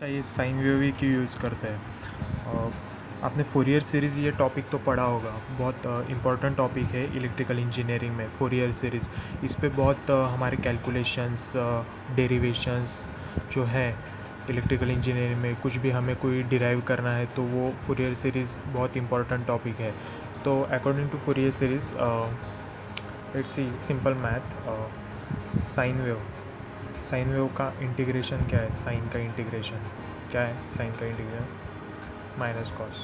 चाहिए sine wave ही क्यों use करते हैं। आपने फोरियर सीरीज़ ये टॉपिक तो पढ़ा होगा, बहुत इम्पोर्टेंट टॉपिक है इलेक्ट्रिकल इंजीनियरिंग में। फोरियर सीरीज़ इस पे बहुत हमारे कैलकुलेशंस, डेरिवेशंस जो है इलेक्ट्रिकल इंजीनियरिंग में, कुछ भी हमें कोई डिराइव करना है तो वो फोरियर सीरीज़ बहुत इम्पोर्टेंट टॉपिक है। तो according to Fourier series let's see simple math, sine wave का इंटीग्रेशन क्या है, साइन का इंटीग्रेशन क्या है, साइन का integration minus cos,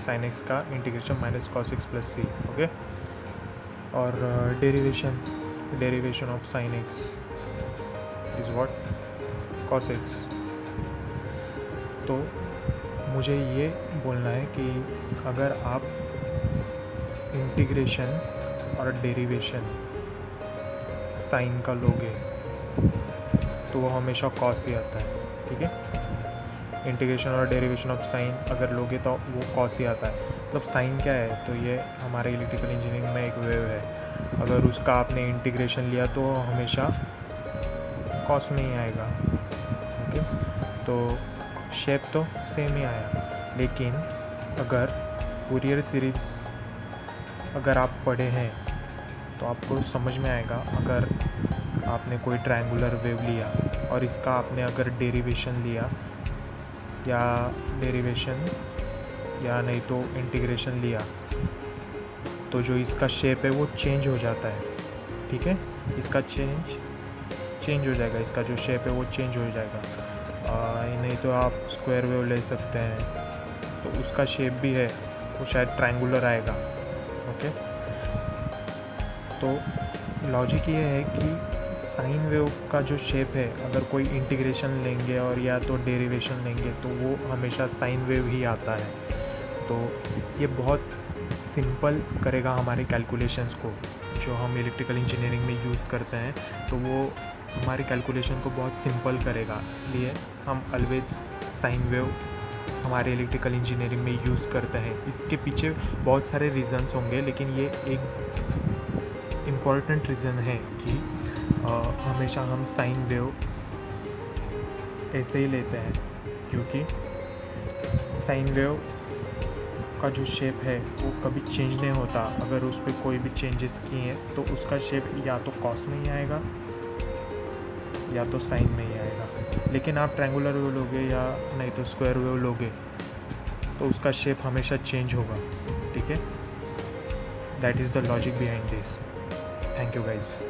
sine X का integration minus cos X plus C, okay. और derivation of sine X is what, cos X. तो मुझे ये बोलना है कि अगर आप इंटीग्रेशन और डेरिवेशन साइन का लोगे तो वो हमेशा कॉस ही आता है, ठीक है। इंटीग्रेशन और डेरिवेशन ऑफ साइन अगर लोगे तो वो कॉस ही आता है। मतलब साइन क्या है, तो ये हमारे इलेक्ट्रिकल इंजीनियरिंग में एक वेव है, अगर उसका आपने इंटीग्रेशन लिया तो हमेशा कॉस में ही आएगा, ओके। तो शेप तो सेम ही आया, लेकिन अगर फूरियर सीरीज अगर आप पढ़े हैं तो आपको समझ में आएगा। अगर आपने कोई ट्रायंगुलर वेव लिया और इसका आपने अगर डेरिवेशन लिया या नहीं तो इंटीग्रेशन लिया, तो जो इसका शेप है वो चेंज हो जाता है, ठीक है। इसका चेंज हो जाएगा, इसका जो शेप है वो चेंज हो जाएगा। नहीं तो आप स्क्वायर वेव ले सकते हैं, तो उसका शेप भी है वो शायद ट्रायंगुलर आएगा, ओके। तो लॉजिक ये है कि साइन वेव का जो शेप है, अगर कोई इंटीग्रेशन लेंगे और या तो डेरिवेशन लेंगे तो वो हमेशा साइन वेव ही आता है। तो ये बहुत सिंपल करेगा हमारे कैलकुलेशंस को, जो हम इलेक्ट्रिकल इंजीनियरिंग में यूज़ करते हैं, तो वो हमारे कैलकुलेशन को बहुत सिंपल करेगा। इसलिए हम ऑलवेज साइन वेव हमारे इलेक्ट्रिकल इंजीनियरिंग में यूज़ करते हैं। इसके पीछे बहुत सारे रीज़न्स होंगे, लेकिन ये एक इम्पॉर्टेंट रीज़न है कि हमेशा हम साइन वेव ऐसे ही लेते हैं, क्योंकि साइन वेव का जो शेप है वो कभी चेंज नहीं होता। अगर उस पर कोई भी चेंजेस किए हैं तो उसका शेप या तो कॉस में ही आएगा या तो साइन में ही आएगा। लेकिन आप ट्रायंगुलर वेव लोगे या नहीं तो स्क्वायर वेव लोगे तो उसका शेप हमेशा चेंज होगा, ठीक है। That is the logic behind this. Thank you guys.